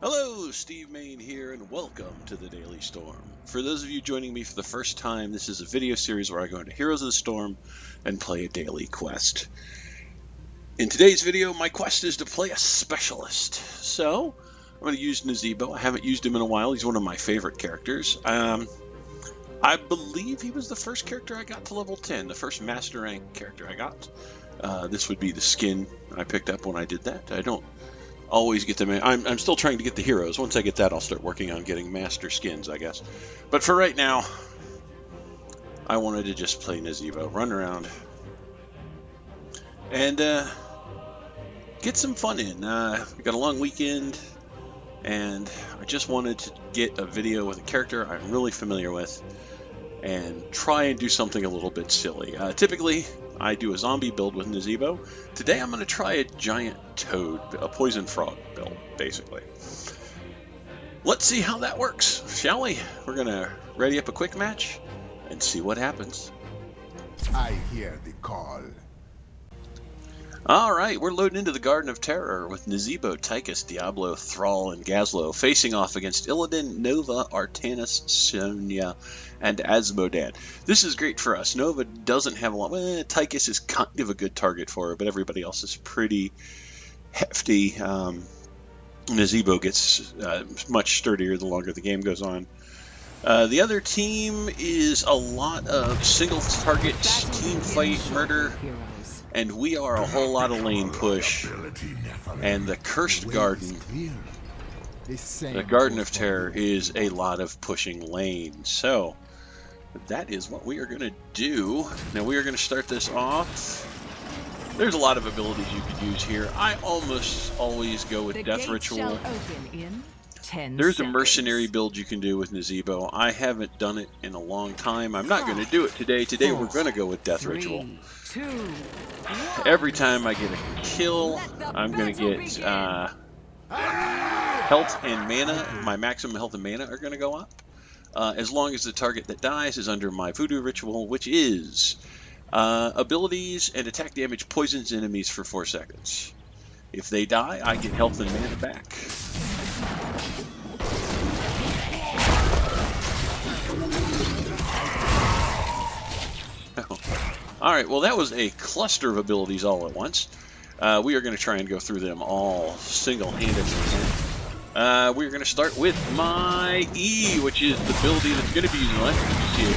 Hello, Steve Mayne here, and welcome to the Daily Storm. For those of you joining me for the first time, this is a video series where I go into Heroes of the Storm and play a daily quest. In today's video, my quest is to play a specialist. So, I'm going to use Nazeebo. I haven't used him in a while. He's one of my favorite characters. I believe he was the first character I got to level 10, the first master rank character I got. This would be the skin I picked up when I did that. I don't always get them. I'm still trying to get the heroes. Once I get that, I'll start working on getting master skins, I guess. But for right now, I wanted to just play Nazeebo, run around, and get some fun in. We got a long weekend, and I just wanted to get a video with a character I'm really familiar with and try and do something a little bit silly. Typically, I do a zombie build with Nazeebo. Today I'm going to try a giant toad, a poison frog build, basically. Let's see how that works, shall we? We're going to ready up a quick match and see what happens. I hear the call. Alright, we're loading into the Garden of Terror with Nazeebo, Tychus, Diablo, Thrall, and Gazlo facing off against Illidan, Nova, Artanis, Sonya, and Asmodan. This is great for us. Nova doesn't have a lot. Well, Tychus is kind of a good target for her, but everybody else is pretty hefty. Nazeebo gets much sturdier the longer the game goes on. The other team is a lot of single target team fight murder. And we are a whole lot of lane push, and the Cursed Garden, the Garden of Terror, is a lot of pushing lane. So, that is what we are going to do. Now we are going to start this off. There's a lot of abilities you could use here. I almost always go with Death Ritual. There's a mercenary build you can do with Nazeebo. I haven't done it in a long time. I'm not going to do it today. Today we're going to go with Death Ritual. Every time I get a kill, I'm going to get health and mana. My maximum health and mana are going to go up. As long as the target that dies is under my voodoo ritual, which is abilities and attack damage poisons enemies for 4 seconds. If they die, I get health and mana back. Alright, well that was a cluster of abilities all at once. We are going to try and go through them all single-handedly. We're going to start with my E, which is the ability that's going to be using electric. You see it.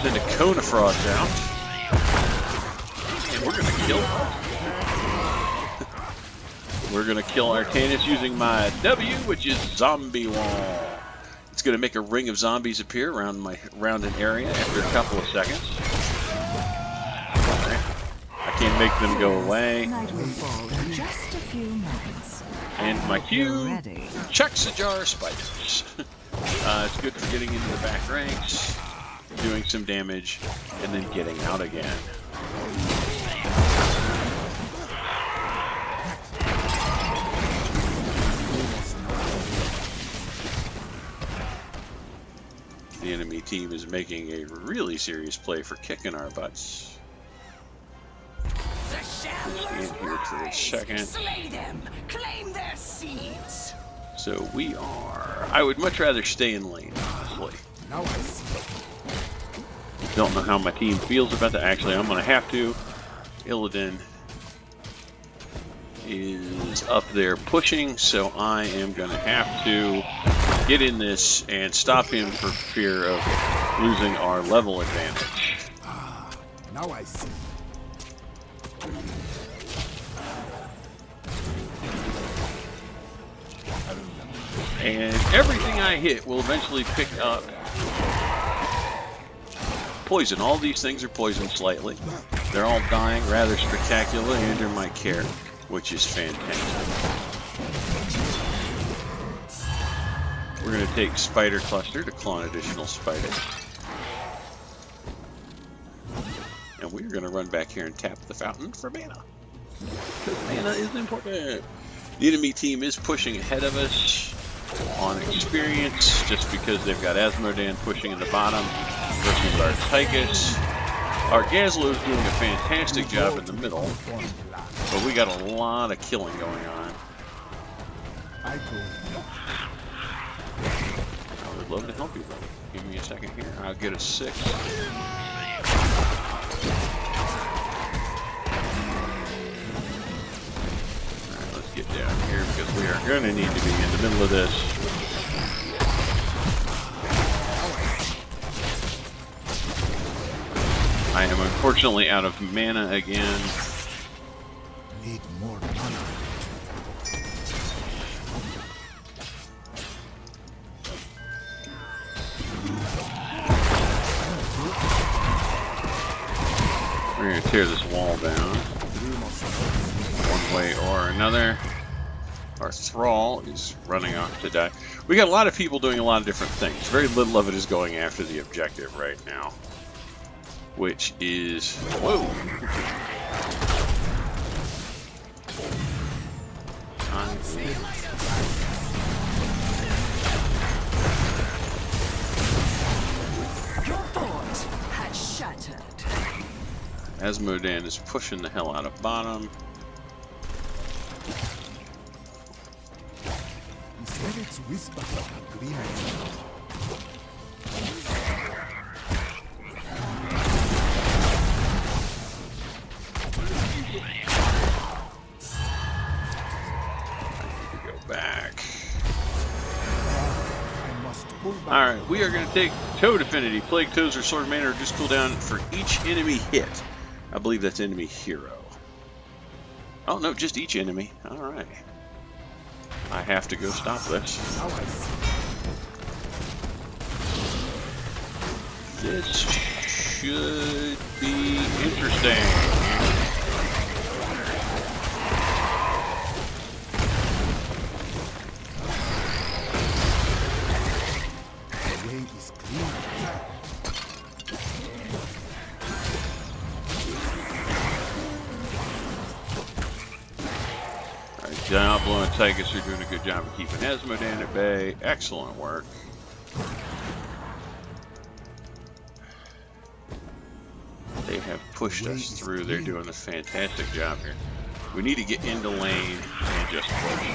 Send a cone of frogs out. And we're going to kill We're going to kill Artanis using my W, which is Zombie Wall. It's going to make a ring of zombies appear around an area after a couple of seconds. I can't make them go away. And my Q checks a jar of spiders. It's good for getting into the back ranks, doing some damage, and then getting out again. The enemy team is making a really serious play for kicking our butts. Stand here for a second. Slay them. Claim their seeds. So we are. I would much rather stay in lane, honestly. Now I see. Don't know how my team feels about that. Actually, I'm going to have to. Illidan is up there pushing, so I am going to have to get in this and stop him for fear of losing our level advantage. Now I see. And everything I hit will eventually pick up poison. All these things are poisoned slightly. They're all dying rather spectacularly under my care, which is fantastic. We're going to take Spider Cluster to clone additional spiders. And we're going to run back here and tap the fountain for mana. Because mana is important. The enemy team is pushing ahead of us on experience, just because they've got Asmodan pushing in the bottom versus our Tychus. Our Gazlo is doing a fantastic job in the middle, but we got a lot of killing going on. I go. I would love to help you, brother. Give me a second here. I'll get a 6. Alright, let's get down here because we are going to need to be in the middle of this. I am unfortunately out of mana again. Need more mana. We're going to tear this wall down. One way or another. Our thrall is running off to die. We got a lot of people doing a lot of different things. Very little of it is going after the objective right now. Which is... Whoa! Your fort has shattered. Asmodan is pushing the hell out of bottom. The spirits whisper agreement. Alright, we are going to take Toad Affinity. Plague Toads or Sword Mana reduce cooldown for each enemy hit. I believe that's enemy hero. Oh no, just each enemy. Alright. I have to go stop this. This should be interesting. Diablo and Tychus are doing a good job of keeping Asmodan at bay. Excellent work. They have pushed us through. They're doing a fantastic job here. We need to get into lane and just push.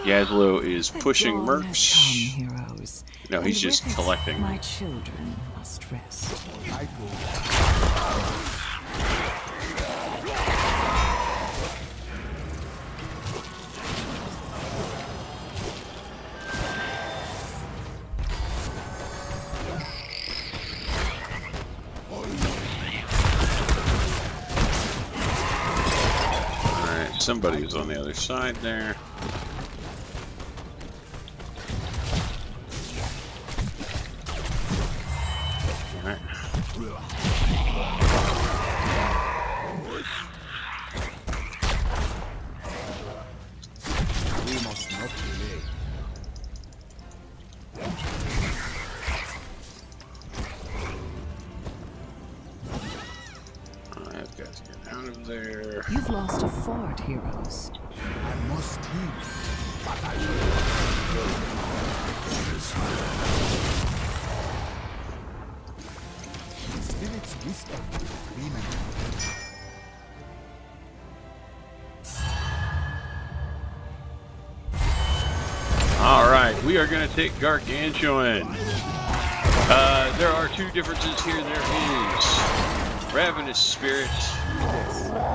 Gazlo is pushing mercs. No, he's just collecting. My children must rest. I go. Alright, somebody's on the other side there. You've lost a fort, heroes. I must heal. The spirits whisper agreement. Alright, we are going to take Gargantuan. There are two differences here. There is Ravenous Spirit,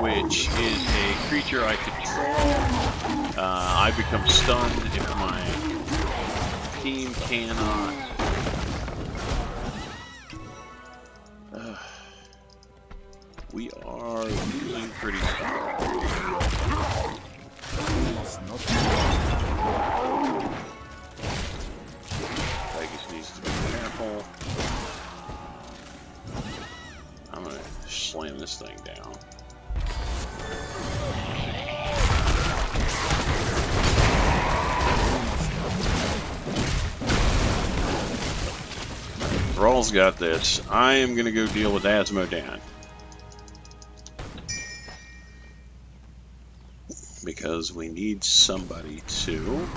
which is a creature I control. I become stunned if my team cannot. We are losing pretty fast. Vegas needs to be careful. I'm gonna slam this thing down. Thrall's got this. I am gonna go deal with Asmodan. Because we need somebody to.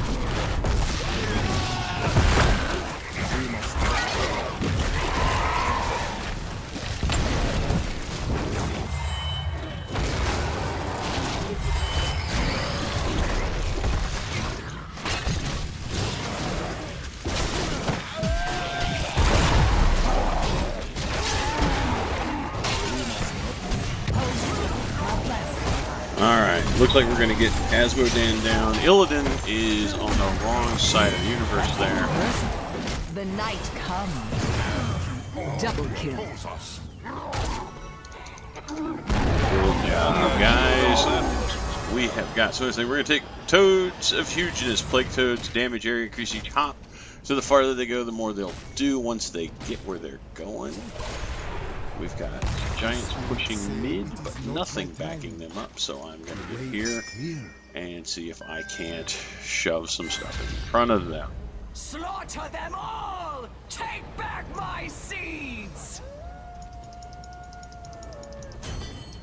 Alright, looks like we're going to get Asmodan down. Illidan is on the wrong side of the universe there. The night comes. Double kill. Good job, guys. We have got, so we're going to take Toads of Hugeness. Plague Toads damage area increase each hop. So the farther they go, the more they'll do once they get where they're going. We've got Giants pushing mid, but nothing backing them up. So I'm going to get here and see if I can't shove some stuff in front of them. Slaughter them all! Take back my seeds!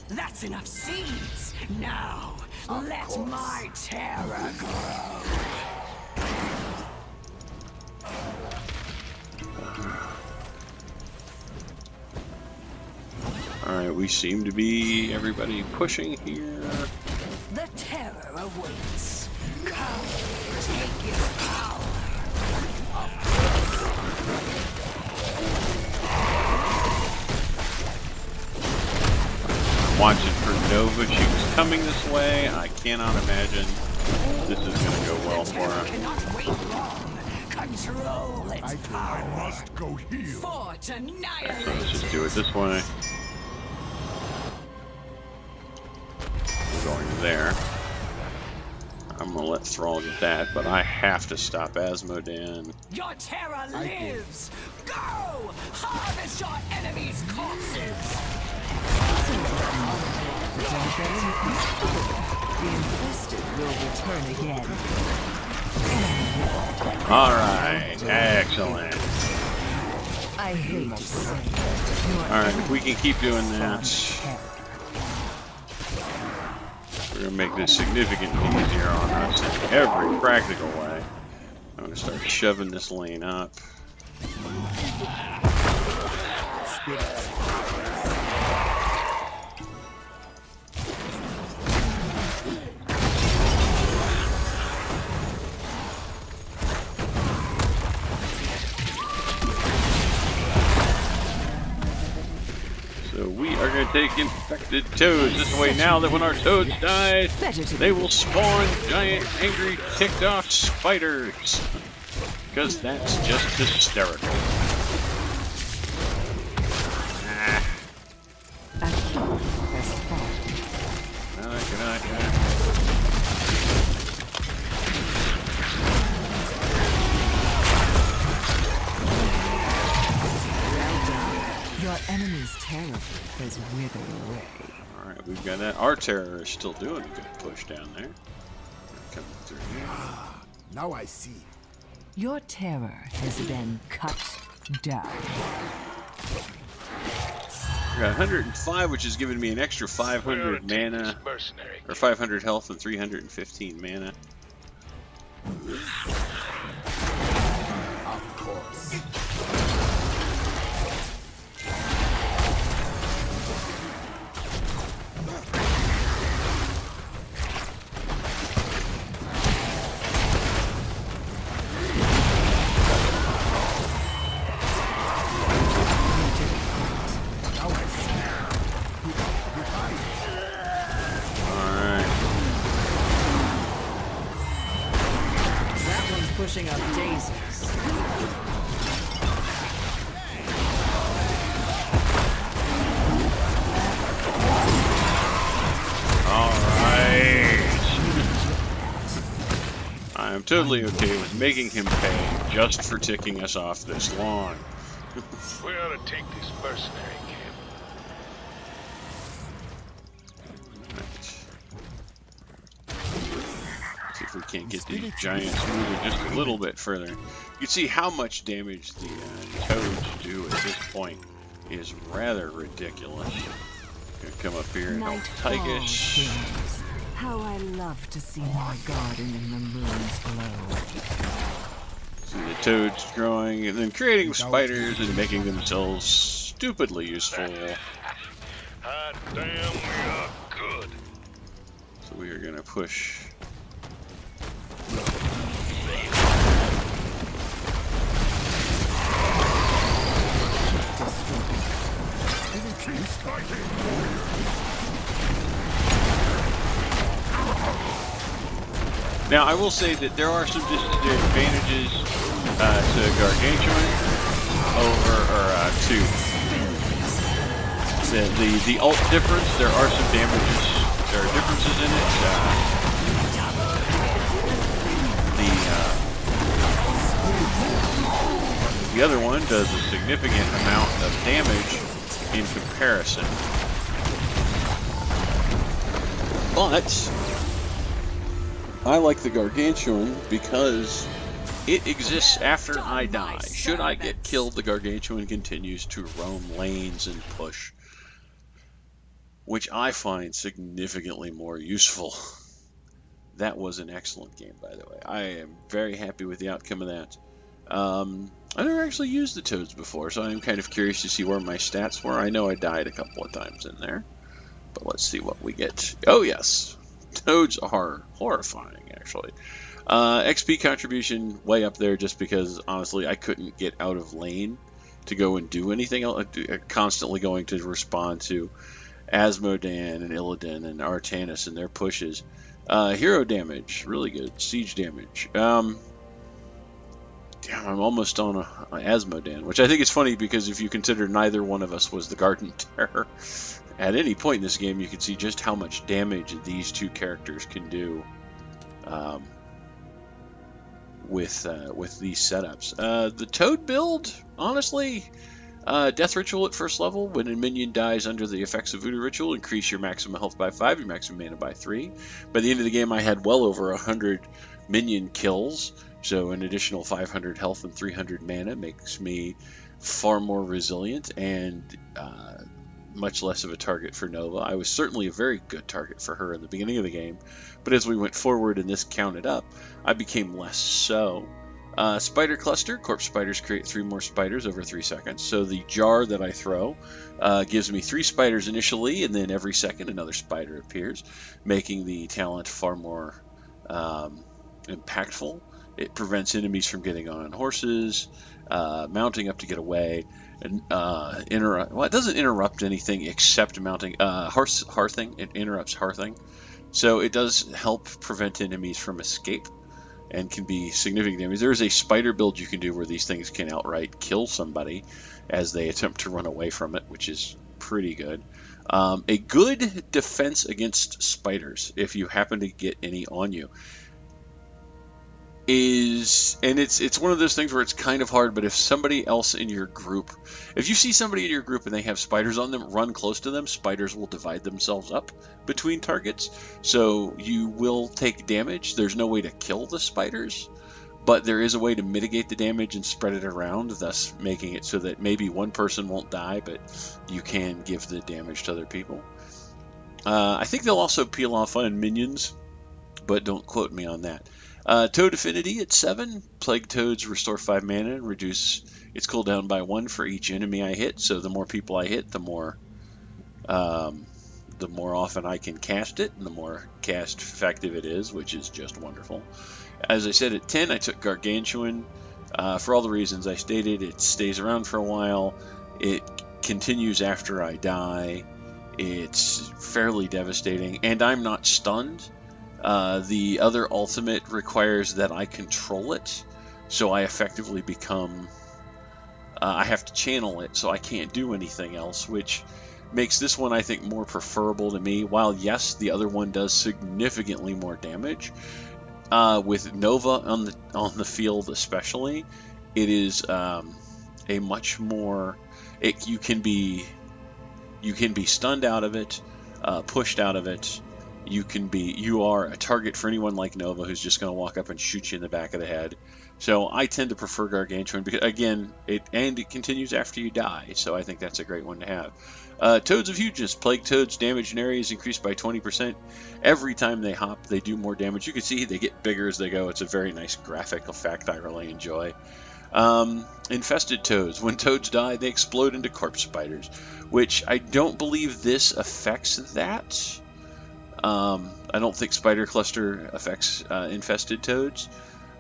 That's enough seeds! Now, let my terror grow! Alright, we seem to be everybody pushing here. The terror awaits. Come, take its power. Watching for Nova. She was coming this way. I cannot imagine this is going to go well for her. Cannot wait long. Control its power. I must go heal. Fort annihilate. Let's just do it this way. We're going there. I'm going to let Thrall get that, but I have to stop Asmodan. Your terror lives. Go! Harvest your enemies' corpses. The infested will return again. Alright, excellent. I hate to say it. Alright, if we can keep doing that, we're going to make this significantly easier on us in every practical way. I'm going to start shoving this lane up. So we are going to take infected toads this way now that when our toads die, they will spawn giant, angry, ticked off spiders. Because that's just hysterical. Your enemy's terror has withered away. Alright, we've got that. Our terror is still doing a good push down there. Coming through here. Now I see. Your terror has been cut down. We got 105, which is giving me an extra 500 mana, or 500 health and 315 mana. Of course. Pushing up daisies. Alright. I'm totally okay with making him pay just for ticking us off this long. We ought to take this mercenary camp. See if we can't get these giants moving just a little bit further. You can see how much damage the toads do at this point is rather ridiculous. Gonna come up here and help Tygus. How I love to see my garden in the moon's glow. See the toads growing and then creating spiders and making themselves stupidly useful. Hot damn, we are good. So we are gonna push. Now, I will say that there are some disadvantages to Gargantuan over, or to the ult difference. There are some damages, there are differences in it. The other one does a significant amount of damage in comparison. But I like the Gargantuan because it exists after I die. Should I get killed, the Gargantuan continues to roam lanes and push, which I find significantly more useful. That was an excellent game, by the way. I am very happy with the outcome of that. I never actually used the Toads before, so I'm kind of curious to see where my stats were. I know I died a couple of times in there, but let's see what we get. Oh yes, Toads are horrifying, actually. XP contribution way up there just because, honestly, I couldn't get out of lane to go and do anything else. Constantly going to respond to Asmodan and Illidan and Artanis and their pushes. Hero damage, really good. Siege damage. Damn, I'm almost on a Asmodan, which I think is funny because if you consider neither one of us was the Garden Terror, at any point in this game you can see just how much damage these two characters can do with these setups. The Toad build, honestly, Death Ritual at first level. When a minion dies under the effects of Voodoo Ritual, increase your maximum health by 5, your maximum mana by 3. By the end of the game, I had well over 100 minion kills, so an additional 500 health and 300 mana makes me far more resilient and much less of a target for Nova. I was certainly a very good target for her in the beginning of the game, but as we went forward and this counted up, I became less so. Spider cluster. Corpse spiders create 3 more spiders over 3 seconds. So the jar that I throw gives me 3 spiders initially, and then every second another spider appears, making the talent far more impactful. It prevents enemies from getting on horses, mounting up to get away, and well, it doesn't interrupt anything except mounting. Hearthing. It interrupts hearthing, so it does help prevent enemies from escape and can be significant damage. There is a spider build you can do where these things can outright kill somebody as they attempt to run away from it, which is pretty good. A good defense against spiders, if you happen to get any on you, is, and it's one of those things where it's kind of hard, but if somebody else in your group, if you see somebody in your group and they have spiders on them, run close to them. Spiders will divide themselves up between targets, so you will take damage. There's no way to kill the spiders, but there is a way to mitigate the damage and spread it around, thus making it so that maybe one person won't die, but you can give the damage to other people. I think they'll also peel off on minions, but don't quote me on that. Toad Affinity at 7. Plague Toads restore 5 mana and reduce its cooldown by 1 for each enemy I hit. So the more people I hit, the more often I can cast it, and the more cast effective it is, which is just wonderful. As I said, at 10, I took Gargantuan. For all the reasons I stated, it stays around for a while. It continues after I die. It's fairly devastating, and I'm not stunned. The other ultimate requires that I control it, so I effectively become, I have to channel it, so I can't do anything else, which makes this one, I think, more preferable to me. While, yes, the other one does significantly more damage, with Nova on the field especially, it is a much more, you can be stunned out of it, pushed out of it. You are a target for anyone like Nova who's just going to walk up and shoot you in the back of the head. So I tend to prefer Gargantuan because, again, it continues after you die, so I think that's a great one to have. Toads of Hugeness. Plague Toads damage in areas increased by 20%. Every time they hop, they do more damage. You can see they get bigger as they go. It's a very nice graphic effect I really enjoy. Infested Toads. When toads die, they explode into corpse spiders, which I don't believe this affects that. I don't think Spider Cluster affects infested toads,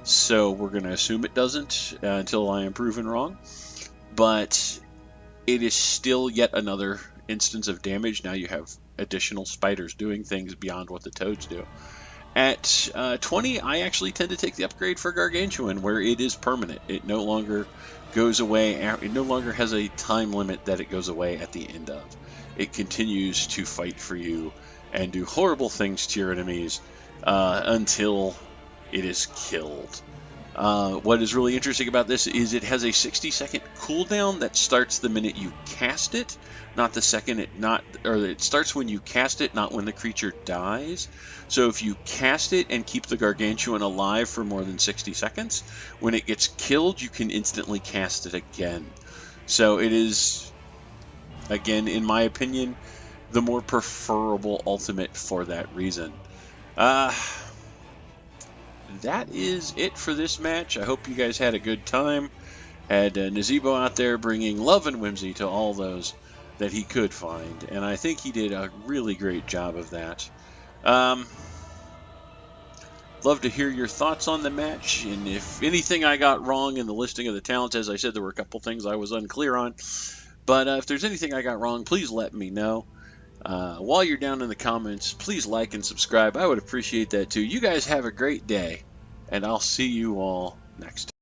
so we're going to assume it doesn't until I am proven wrong. But it is still yet another instance of damage. Now you have additional spiders doing things beyond what the toads do. At 20, I actually tend to take the upgrade for Gargantuan, where it is permanent. It no longer goes away. It no longer has a time limit that it goes away at the end of. It continues to fight for you and do horrible things to your enemies until it is killed. What is really interesting about this is it has a 60-second cooldown that starts the minute you cast it, not the second it starts when you cast it, not when the creature dies. So if you cast it and keep the Gargantuan alive for more than 60 seconds, when it gets killed, you can instantly cast it again. So it is, again, in my opinion, the more preferable ultimate for that reason. That is it for this match. I hope you guys had a good time. Had Nazeebo out there bringing love and whimsy to all those that he could find, and I think he did a really great job of that. Love to hear your thoughts on the match, and if anything I got wrong in the listing of the talents, as I said, there were a couple things I was unclear on, but if there's anything I got wrong, please let me know. While you're down in the comments, please like and subscribe. I would appreciate that too. You guys have a great day, and I'll see you all next time.